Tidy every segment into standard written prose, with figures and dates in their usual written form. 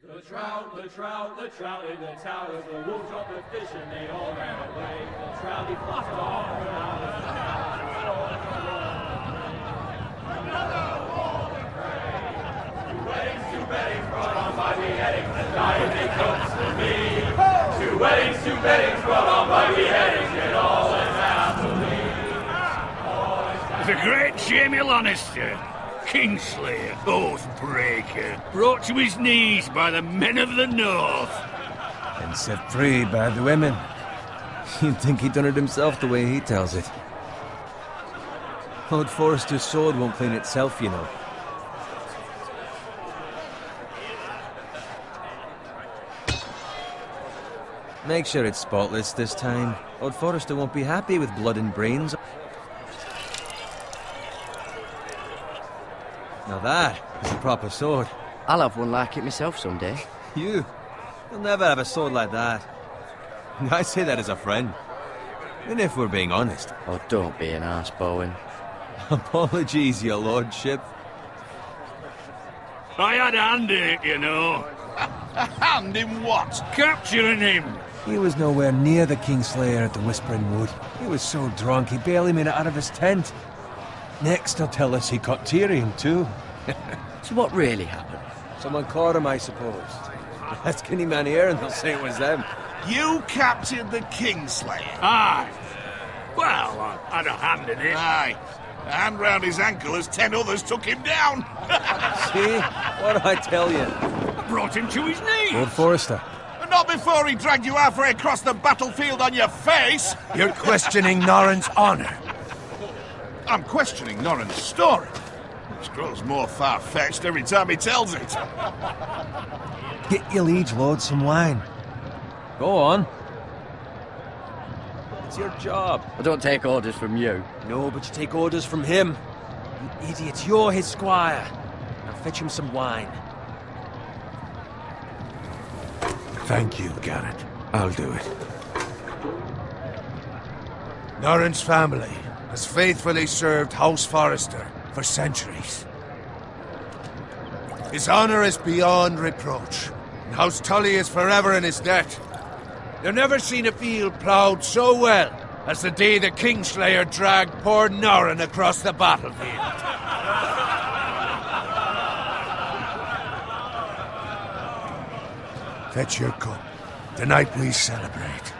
The trout, the trout, the trout in the towers, the wolves dropped the fish and they all ran away. The trout, he flopped off and out of the another golden prey. Two weddings brought on by beheadings, and dying they comes to me. Two weddings brought on by beheadings, and all is happily. The great Jamie Lannister, Kingslayer, Oathbreaker, brought to his knees by the men of the North. And set free by the women. You'd think he'd done it himself the way he tells it. Lord Forrester's sword won't clean itself, you know. Make sure it's spotless this time. Lord Forrester won't be happy with blood and brains. Now that is a proper sword. I'll have one like it myself someday. You'll never have a sword like that. I say that as a friend. And if we're being honest. Oh, don't be an arse, Bowen. Apologies, your lordship. I had a hand in it, you know. A hand in what? Capturing him. He was nowhere near the Kingslayer at the Whispering Wood. He was so drunk he barely made it out of his tent. Next he'll tell us he caught Tyrion too. So what really happened? Someone caught him, I suppose. Ask any man here and they'll say it was them. You captured the Kingslayer? Aye. Well, I had a hand in it. Aye. A hand round his ankle as 10 others took him down. See? What did I tell you? I brought him to his knees. Lord Forrester. Not before he dragged you halfway across the battlefield on your face. You're questioning Norrin's honor. I'm questioning Norrin's story, which grows more far-fetched every time he tells it. Get your liege lord some wine. Go on. It's your job. I don't take orders from you. No, but you take orders from him. You idiot, you're his squire. Now fetch him some wine. Thank you, Gared. I'll do it. Norrin's family has faithfully served House Forrester for centuries. His honor is beyond reproach, and House Tully is forever in his debt. They've never seen a field ploughed so well as the day the Kingslayer dragged poor Norrin across the battlefield. Fetch your cup. Tonight we celebrate.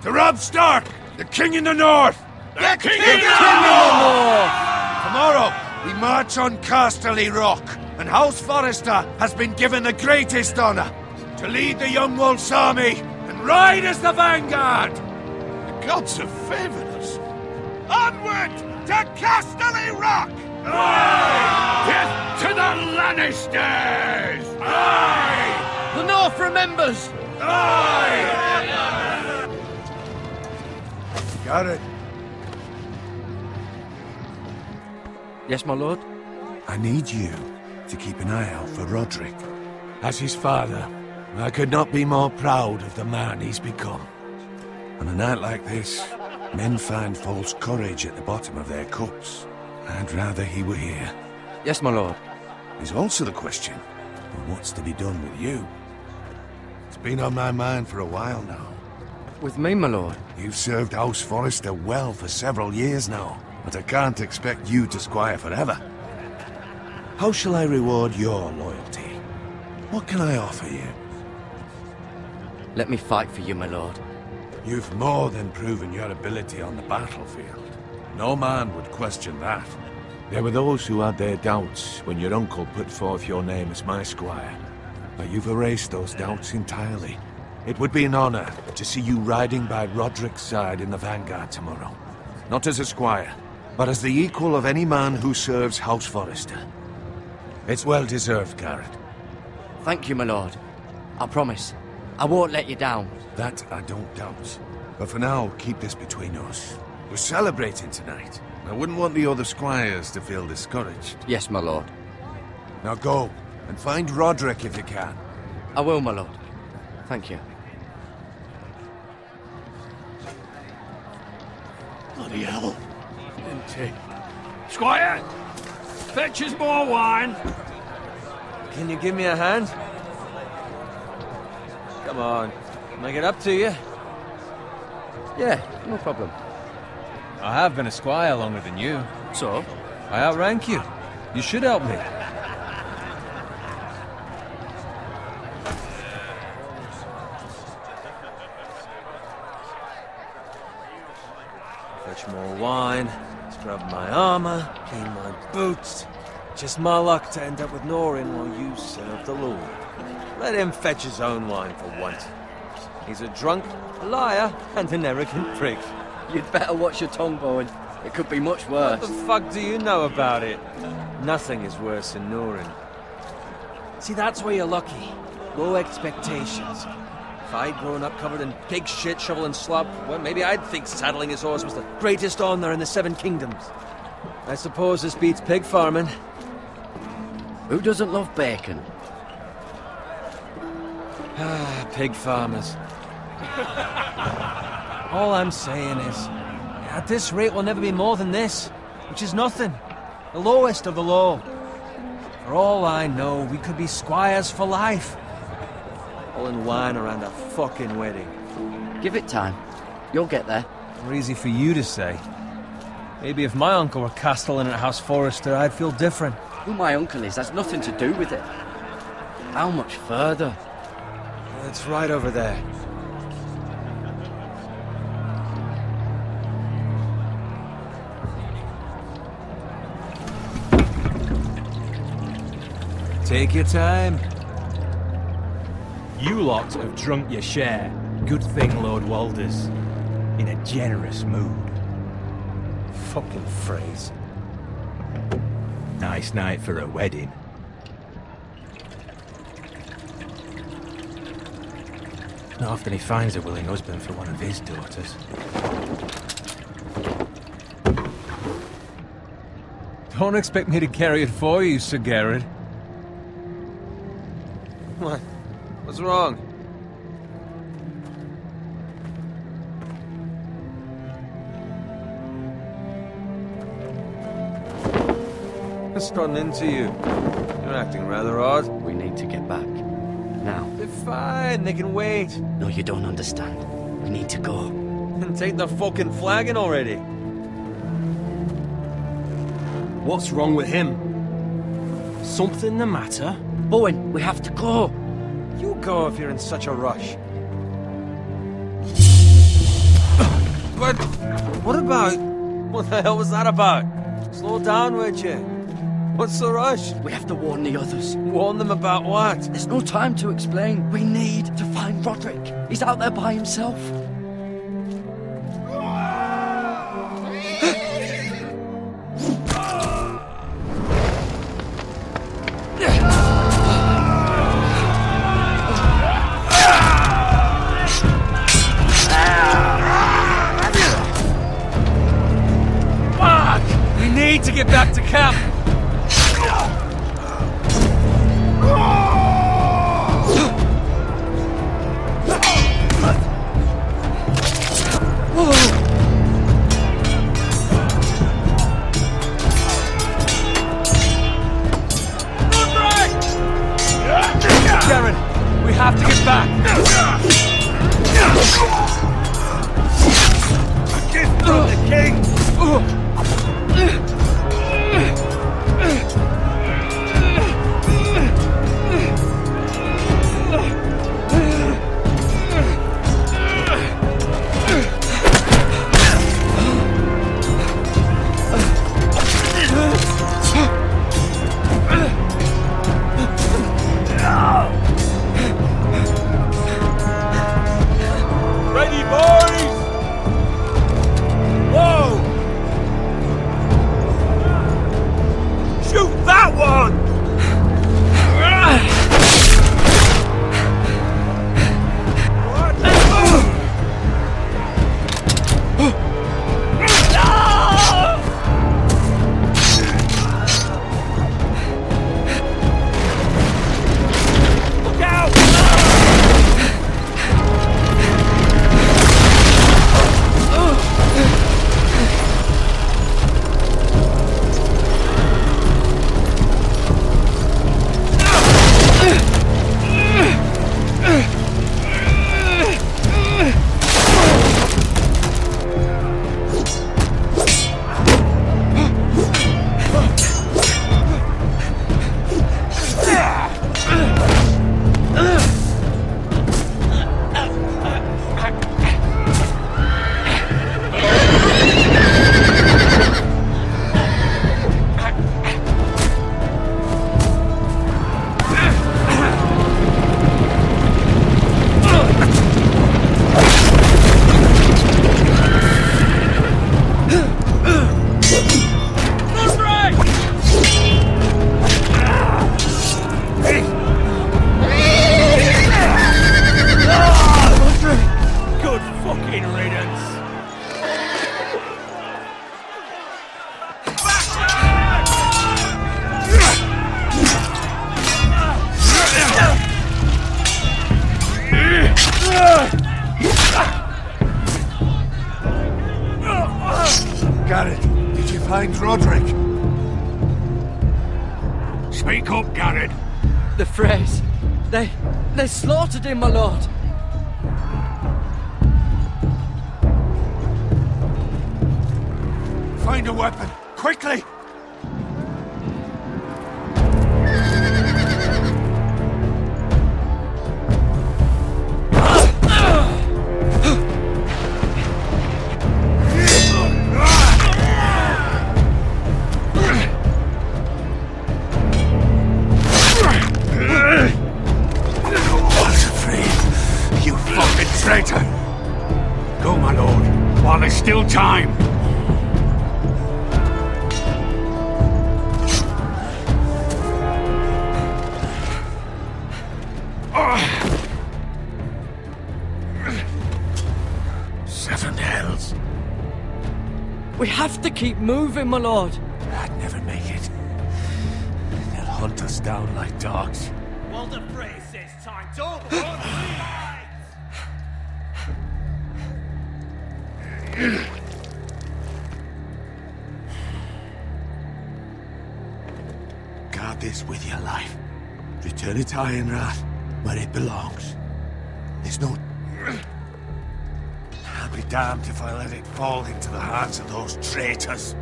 To Robb Stark, the King in the North! The King in in the the North! Tomorrow, we march on Casterly Rock, and House Forrester has been given the greatest honor to lead the Young Wolf's army and ride as the vanguard! The gods have favored us. Onward to Casterly Rock! Aye! Death to the Lannisters! Aye! The North remembers! Aye! Got it. Yes, my lord? I need you to keep an eye out for Roderick. As his father, I could not be more proud of the man he's become. On a night like this, men find false courage at the bottom of their cups. I'd rather he were here. Yes, my lord. There's also the question of what's to be done with you. It's been on my mind for a while now. With me, my lord? You've served House Forrester well for several years now, but I can't expect you to squire forever. How shall I reward your loyalty? What can I offer you? Let me fight for you, my lord. You've more than proven your ability on the battlefield. No man would question that. There were those who had their doubts when your uncle put forth your name as my squire. But you've erased those doubts entirely. It would be an honor to see you riding by Roderick's side in the vanguard tomorrow. Not as a squire, but as the equal of any man who serves House Forrester. It's well deserved, Gared. Thank you, my lord. I promise. I won't let you down. That I don't doubt. But for now, keep this between us. We're celebrating tonight. I wouldn't want the other squires to feel discouraged. Yes, my lord. Now go, and find Roderick if you can. I will, my lord. Thank you. Bloody hell. Didn't he? Squire! Fetch us more wine. Can you give me a hand? Come on. Can I get up to you? Yeah, no problem. I have been a squire longer than you. So? I outrank you. You should help me. Fetch more wine, scrub my armor, clean my boots. Just my luck to end up with Norin while you serve the Lord. Let him fetch his own wine for once. He's a drunk, a liar, and an arrogant prick. You'd better watch your tongue, Bowen. It could be much worse. What the fuck do you know about it? Nothing is worse than Norin. See, that's where you're lucky. Low expectations. If I'd grown up covered in pig shit, shovel and slop, well, maybe I'd think saddling his horse was the greatest honor in the Seven Kingdoms. I suppose this beats pig farming. Who doesn't love bacon? Ah, pig farmers. All I'm saying is, at this rate we'll never be more than this, which is nothing. The lowest of the low. For all I know, we could be squires for life. All in wine around a fucking wedding. Give it time. You'll get there. More easy for you to say. Maybe if my uncle were castellan at House Forrester, I'd feel different. Who my uncle is has nothing to do with it. How much further? It's right over there. Take your time. You lot have drunk your share. Good thing Lord Walder's in a generous mood. Fucking phrase. Nice night for a wedding. Not often he finds a willing husband for one of his daughters. Don't expect me to carry it for you, Sir Gared. What? What's wrong? What's gotten into you? You're acting rather odd. We need to get back. Now. They're fine, they can wait. No, you don't understand. We need to go. And take the fucking flagon already. What's wrong with him? Something the matter? Bowen, we have to go. You go if you're in such a rush. But what about... What the hell was that about? Slow down, would you? What's the rush? We have to warn the others. Warn them about what? There's no time to explain. We need to find Roderick. He's out there by himself. Fuck! We need to get back to camp. Gared, we have to get back. A gift from the king. Gared, did you find Roderick? Speak up, Gared. The Freys. They slaughtered him, my lord. Find a weapon, quickly! You fucking traitor! Go, my lord, while there's still time. Seven hells. We have to keep moving, my lord. I'd never make it. They'll hunt us down like dogs. Walder Frey says time to overrun Guard this with your life. Return it to Ironrath, where it belongs. There's no... I'll be damned if I let it fall into the hands of those traitors.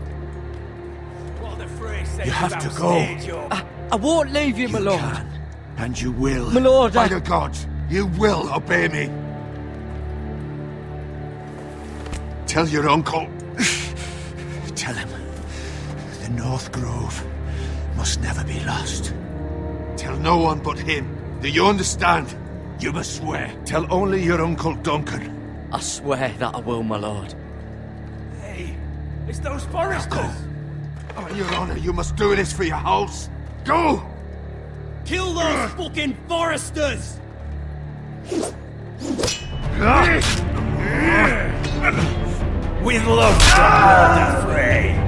Walder Frey says You have to go. I won't leave you, my lord. Can, and you will. My lord, By the gods, you will obey me. Tell your uncle. Tell him, the North Grove must never be lost. Tell no one but him. Do you understand? You must swear. Tell only your Uncle Duncan. I swear that I will, my lord. Hey, it's those foresters. On your honor, you must do this for your house. Go! Kill those fucking foresters. With love from Walder Frey.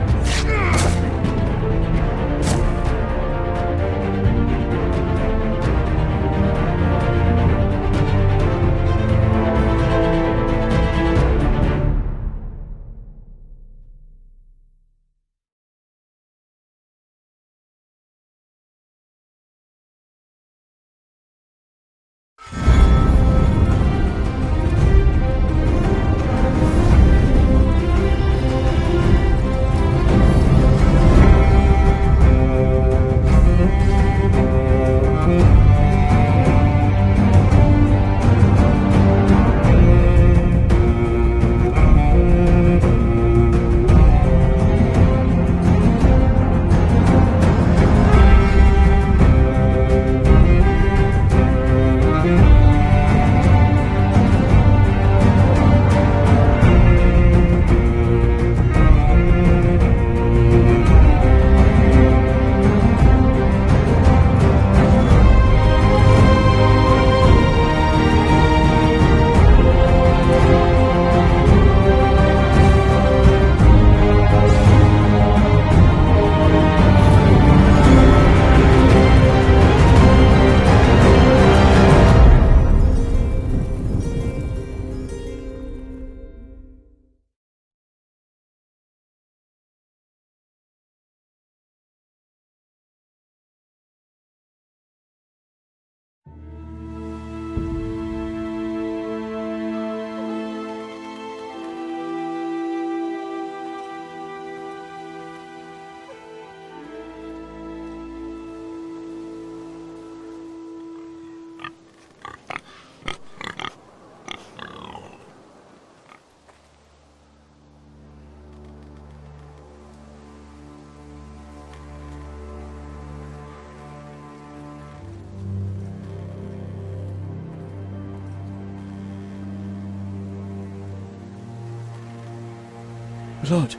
Lord.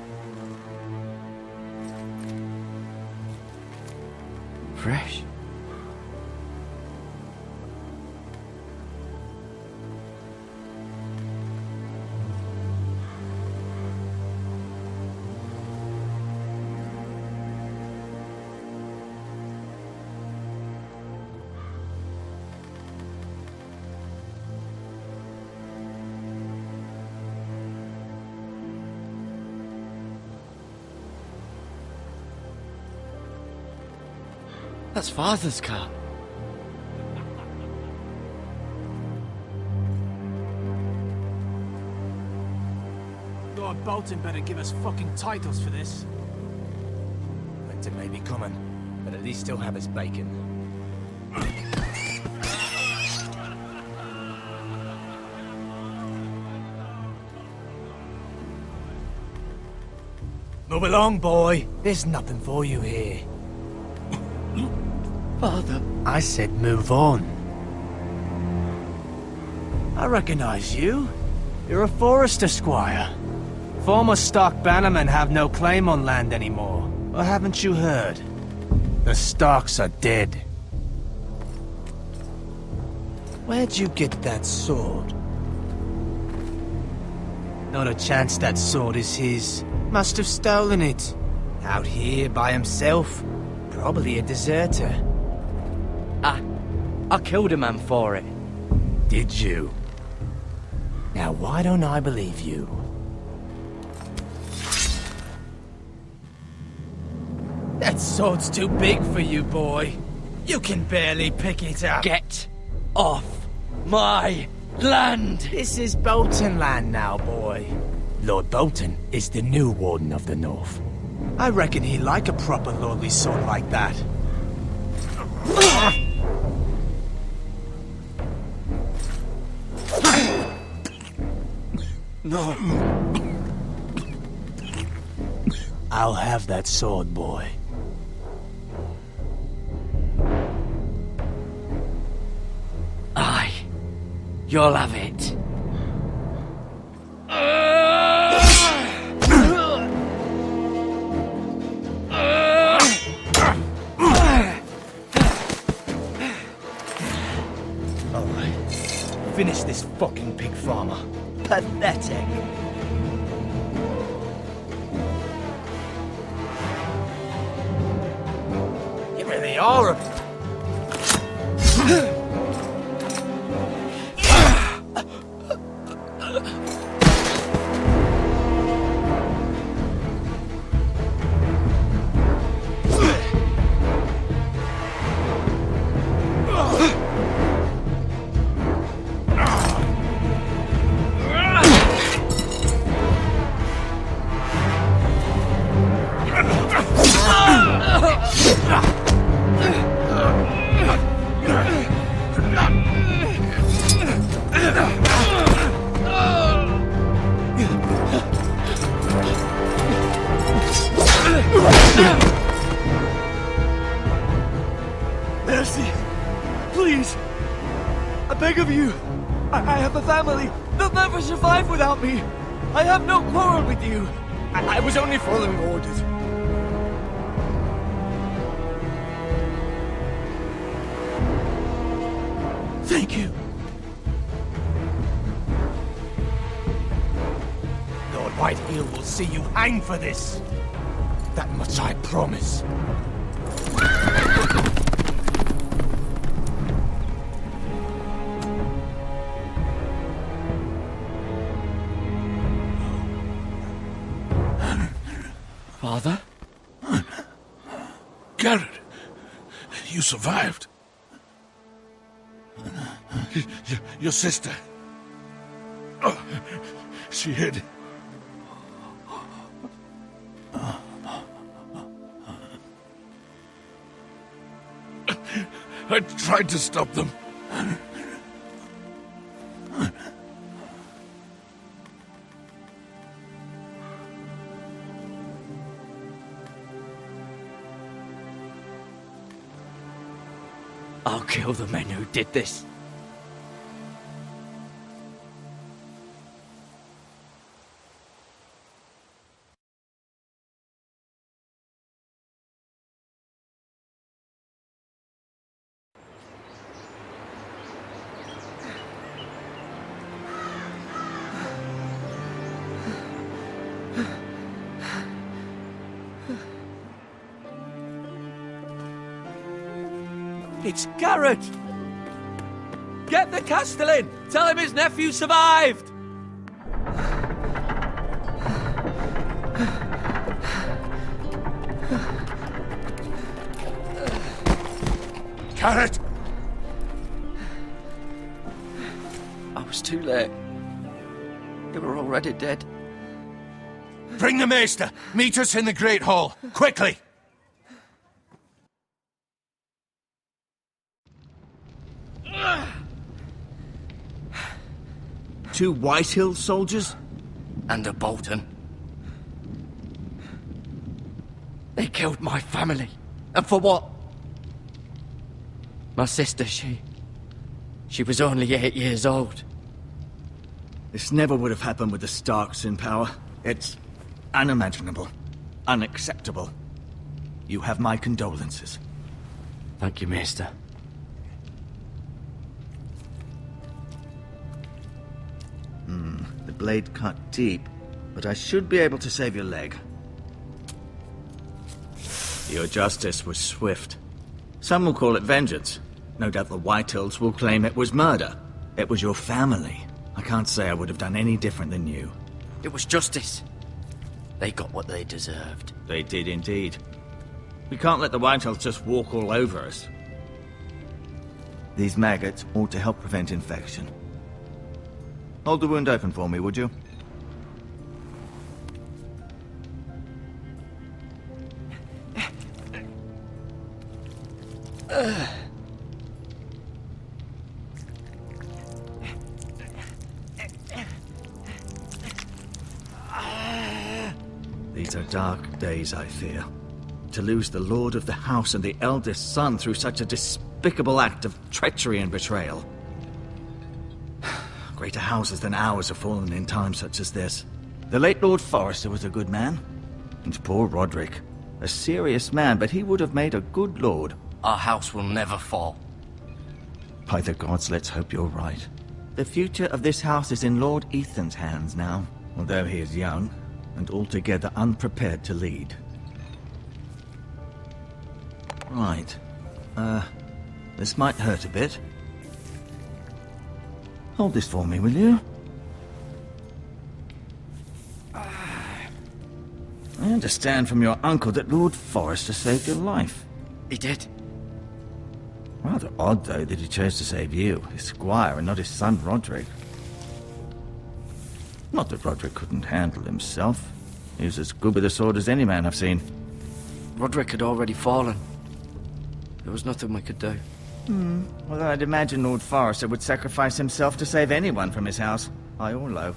Fresh. That's Father's car. Lord Bolton better give us fucking titles for this. Winter may be coming, but at least he'll have his bacon. Move along, boy. There's nothing for you here. Father. I said move on. I recognize you. You're a Forester squire. Former Stark bannermen have no claim on land anymore. Or haven't you heard? The Starks are dead. Where'd you get that sword? Not a chance that sword is his. Must have stolen it. Out here by himself. Probably a deserter. I killed a man for it. Did you? Now why don't I believe you? That sword's too big for you, boy. You can barely pick it up. Get off my land! This is Bolton land now, boy. Lord Bolton is the new Warden of the North. I reckon he'd like a proper lordly sword like that. No. I'll have that sword, boy. Aye. You'll have it. Finish this fucking pig farmer. Pathetic. You really are a... Mercy! Please! I beg of you! I have a family! They'll never survive without me! I have no quarrel with you! I was only following orders. Thank you. Lord Whitehill will see you hang for this. That much I promise. Father? Gared, you survived. Your sister. Oh, she hid. I tried to stop them. I'll kill the men who did this. It's Gared! Get the Castellan! Tell him his nephew survived! Gared! I was too late. They were already dead. Bring the maester! Meet us in the Great Hall! Quickly! Two Whitehill soldiers? And a Bolton. They killed my family. And for what? My sister, she was only 8 years old. This never would have happened with the Starks in power. It's unimaginable. Unacceptable. You have my condolences. Thank you, Maester. The blade cut deep, but I should be able to save your leg. Your justice was swift. Some will call it vengeance. No doubt the Whitehills will claim it was murder. It was your family. I can't say I would have done any different than you. It was justice. They got what they deserved. They did indeed. We can't let the Whitehills just walk all over us. These maggots ought to help prevent infection. Hold the wound open for me, would you? These are dark days, I fear. To lose the lord of the house and the eldest son through such a despicable act of treachery and betrayal. Greater houses than ours have fallen in times such as this. The late Lord Forrester was a good man. And poor Roderick. A serious man, but he would have made a good lord. Our house will never fall. By the gods, let's hope you're right. The future of this house is in Lord Ethan's hands now, although he is young and altogether unprepared to lead. Right. This might hurt a bit. Hold this for me, will you? I understand from your uncle that Lord Forrester saved your life. He did. Rather odd, though, that he chose to save you, his squire, and not his son Roderick. Not that Roderick couldn't handle himself. He was as good with a sword as any man I've seen. Roderick had already fallen. There was nothing we could do. Well, I'd imagine Lord Forrester would sacrifice himself to save anyone from his house, high or low.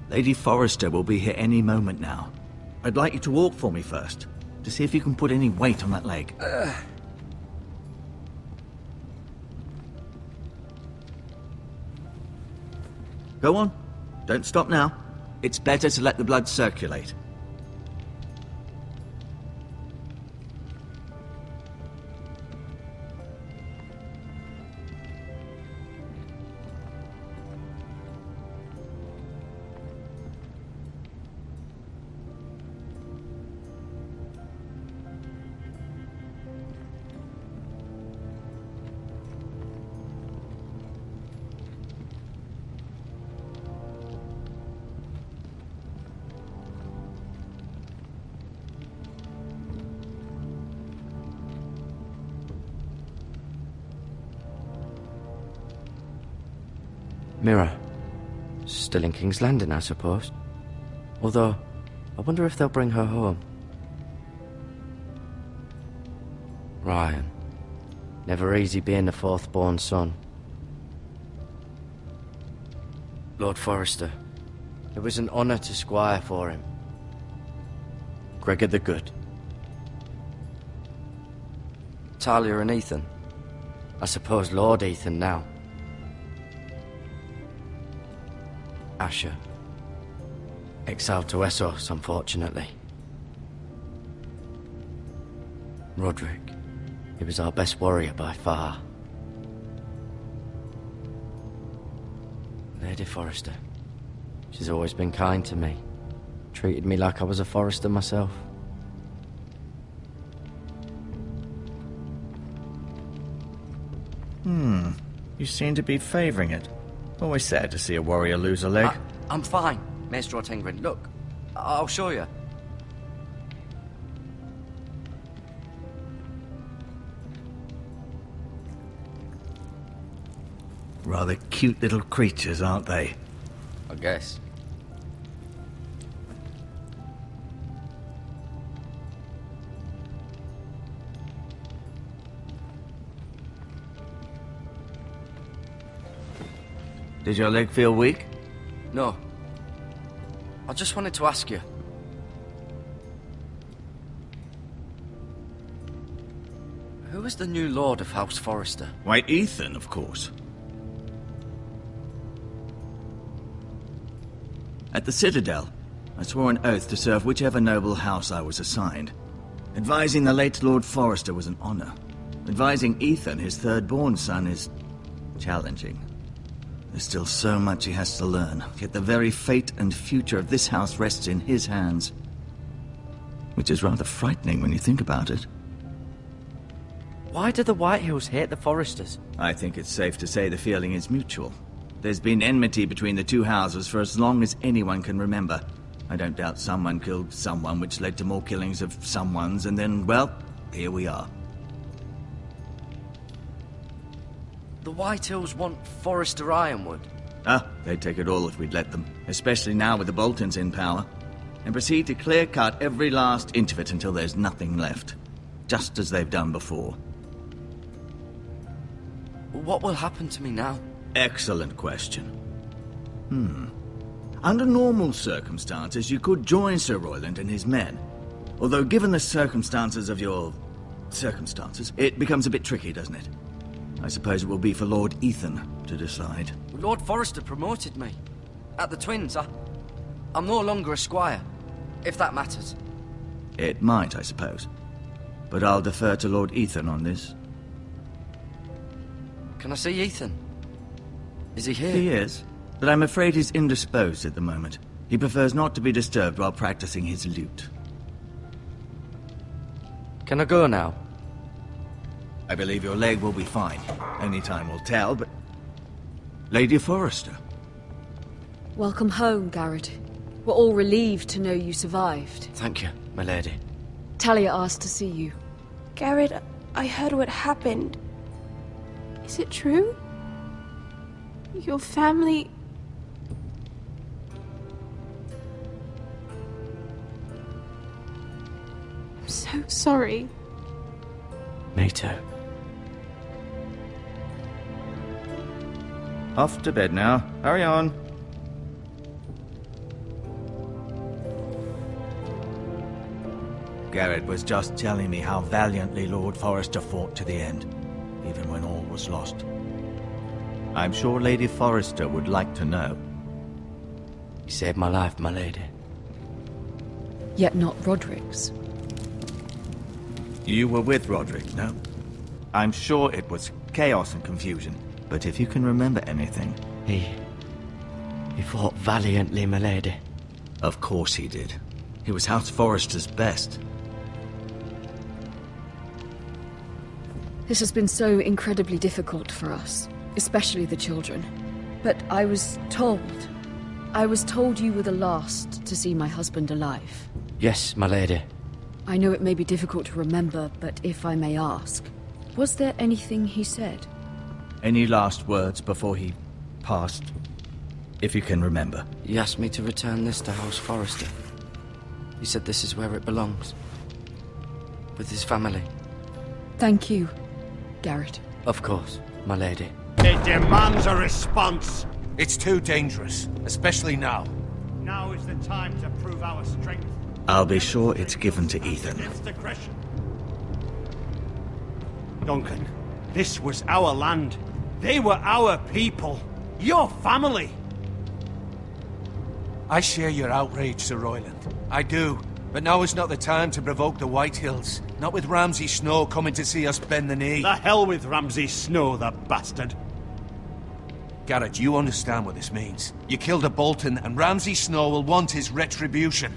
Lady Forrester will be here any moment now. I'd like you to walk for me first, to see if you can put any weight on that leg. Go on. Don't stop now. It's better to let the blood circulate. Mirror. Still in King's Landing, I suppose. Although, I wonder if they'll bring her home. Ryan. Never easy being the fourth-born son. Lord Forrester. It was an honour to squire for him. Gregor the Good. Talia and Ethan. I suppose Lord Ethan now. Asher. Exiled to Essos, unfortunately. Roderick. He was our best warrior by far. Lady Forrester. She's always been kind to me. Treated me like I was a Forrester myself. You seem to be favouring it. Always sad to see a warrior lose a leg. I'm fine, Maester Ortengrin. Look, I'll show you. Rather cute little creatures, aren't they? I guess. Did your leg feel weak? No. I just wanted to ask you. Who is the new Lord of House Forrester? Why, Ethan, of course. At the Citadel, I swore an oath to serve whichever noble house I was assigned. Advising the late Lord Forrester was an honor. Advising Ethan, his third-born son, is challenging. There's still so much he has to learn, yet the very fate and future of this house rests in his hands. Which is rather frightening when you think about it. Why do the Whitehills hate the Forresters? I think it's safe to say the feeling is mutual. There's been enmity between the two houses for as long as anyone can remember. I don't doubt someone killed someone, which led to more killings of someones, and then, well, here we are. The Whitehills want Forrester Ironwood. They'd take it all if we'd let them, especially now with the Boltons in power, and proceed to clear-cut every last inch of it until there's nothing left, just as they've done before. What will happen to me now? Excellent question. Under normal circumstances, you could join Sir Royland and his men. Although given the circumstances of your... circumstances, it becomes a bit tricky, doesn't it? I suppose it will be for Lord Ethan to decide. Lord Forrester promoted me. At the Twins, I'm no longer a squire, if that matters. It might, I suppose. But I'll defer to Lord Ethan on this. Can I see Ethan? Is he here? He is, but I'm afraid he's indisposed at the moment. He prefers not to be disturbed while practicing his lute. Can I go now? I believe your leg will be fine. Only time will tell, but... Lady Forrester. Welcome home, Gared. We're all relieved to know you survived. Thank you, my lady. Talia asked to see you. Gared, I heard what happened. Is it true? Your family... I'm so sorry. Me too. Off to bed now. Hurry on. Gared was just telling me how valiantly Lord Forrester fought to the end, even when all was lost. I'm sure Lady Forrester would like to know. You saved my life, my lady. Yet not Roderick's. You were with Roderick, no? I'm sure it was chaos and confusion, but if you can remember anything... He fought valiantly, my lady. Of course he did. He was House Forrester's best. This has been so incredibly difficult for us, especially the children. But I was told you were the last to see my husband alive. Yes, my lady. I know it may be difficult to remember, but if I may ask, was there anything he said? Any last words before he passed? If you can remember. He asked me to return this to House Forrester. He said this is where it belongs. With his family. Thank you, Gared. Of course, my lady. It demands a response. It's too dangerous, especially now. Now is the time to prove our strength. I'll be sure it's given to Ethan. Against aggression. Duncan, this was our land. They were our people. Your family. I share your outrage, Sir Royland. I do. But now is not the time to provoke the Whitehills. Not with Ramsay Snow coming to see us bend the knee. The hell with Ramsay Snow, the bastard. Gared, you understand what this means. You killed a Bolton, and Ramsay Snow will want his retribution.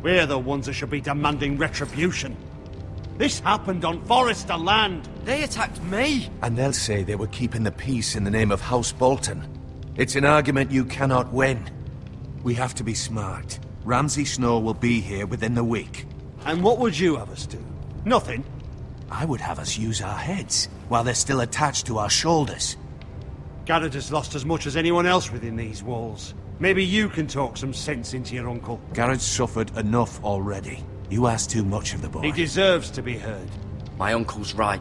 We're the ones that should be demanding retribution. This happened on Forrester land. They attacked me! And they'll say they were keeping the peace in the name of House Bolton. It's an argument you cannot win. We have to be smart. Ramsay Snow will be here within the week. And what would you have us do? Nothing. I would have us use our heads, while they're still attached to our shoulders. Gared has lost as much as anyone else within these walls. Maybe you can talk some sense into your uncle. Gared's suffered enough already. You ask too much of the boy. He deserves to be heard. My uncle's right.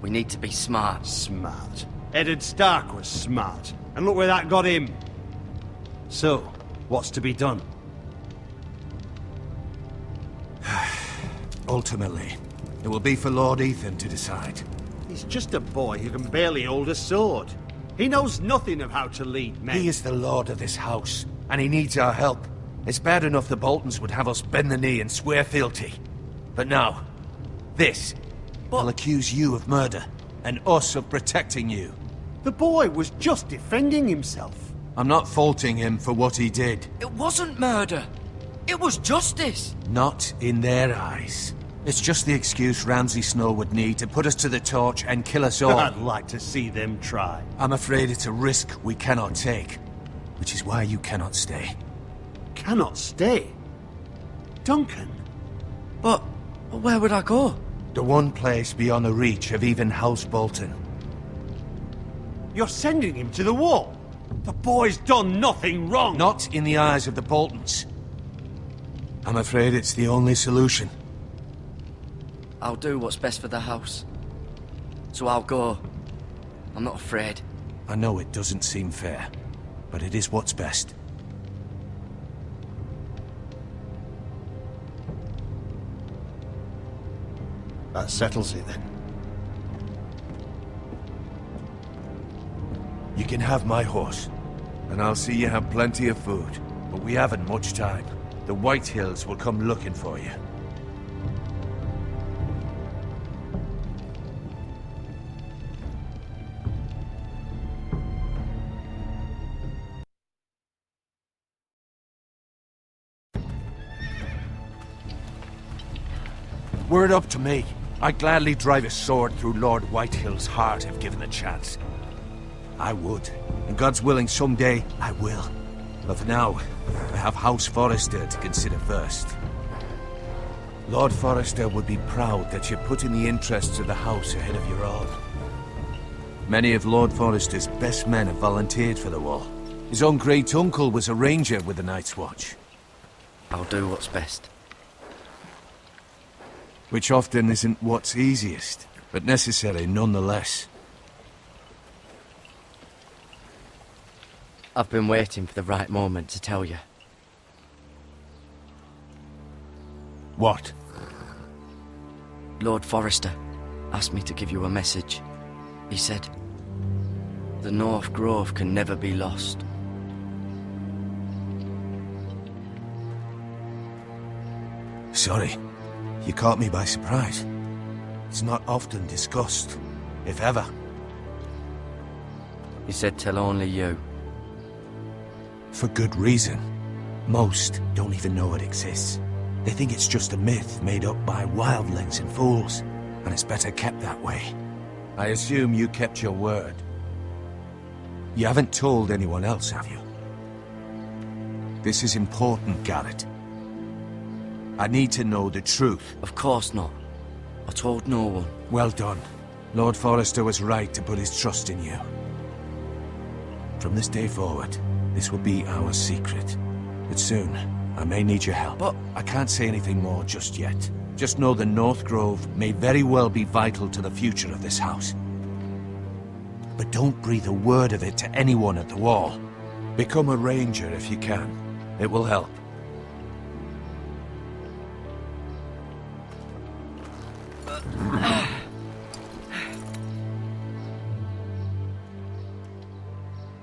We need to be smart. Smart. Eddard Stark was smart. And look where that got him. So, what's to be done? Ultimately, it will be for Lord Ethan to decide. He's just a boy who can barely hold a sword. He knows nothing of how to lead men. He is the lord of this house, and he needs our help. It's bad enough the Boltons would have us bend the knee and swear fealty. But now, this will accuse you of murder, and us of protecting you. The boy was just defending himself. I'm not faulting him for what he did. It wasn't murder. It was justice. Not in their eyes. It's just the excuse Ramsay Snow would need to put us to the torch and kill us all. I'd like to see them try. I'm afraid it's a risk we cannot take, which is why you cannot stay. Cannot stay? Duncan? But where would I go? The one place beyond the reach of even House Bolton. You're sending him to the wall? The boy's done nothing wrong! Not in the eyes of the Boltons. I'm afraid it's the only solution. I'll do what's best for the house. So I'll go. I'm not afraid. I know it doesn't seem fair, but it is what's best. That settles it then. You can have my horse, and I'll see you have plenty of food. But we haven't much time. The White Hills will come looking for you. Were it up to me, I'd gladly drive a sword through Lord Whitehill's heart if given the chance. I would. And God's willing, someday I will. But for now, I have House Forrester to consider first. Lord Forrester would be proud that you're putting the interests of the house ahead of your own. Many of Lord Forrester's best men have volunteered for the war. His own great-uncle was a ranger with the Night's Watch. I'll do what's best. Which often isn't what's easiest, but necessary nonetheless. I've been waiting for the right moment to tell you. What? Lord Forrester asked me to give you a message. He said, the North Grove can never be lost. Sorry. You caught me by surprise. It's not often discussed, if ever. He said tell only you. For good reason. Most don't even know it exists. They think it's just a myth made up by wildlings and fools, and it's better kept that way. I assume you kept your word. You haven't told anyone else, have you? This is important, Gared. I need to know the truth. Of course not. I told no one. Well done. Lord Forrester was right to put his trust in you. From this day forward, this will be our secret. But soon, I may need your help. But I can't say anything more just yet. Just know the North Grove may very well be vital to the future of this house. But don't breathe a word of it to anyone at the wall. Become a ranger if you can. It will help.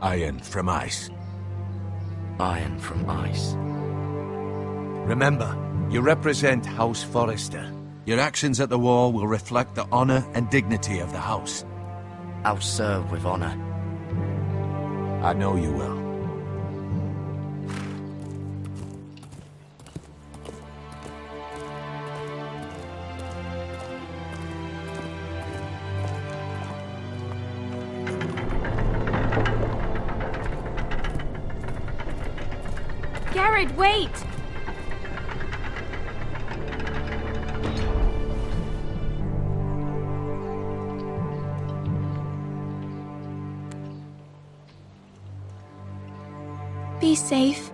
Iron from ice. Iron from ice. Remember, you represent House Forrester. Your actions at the wall will reflect the honor and dignity of the house. I'll serve with honor. I know you will. Gared, wait! safe?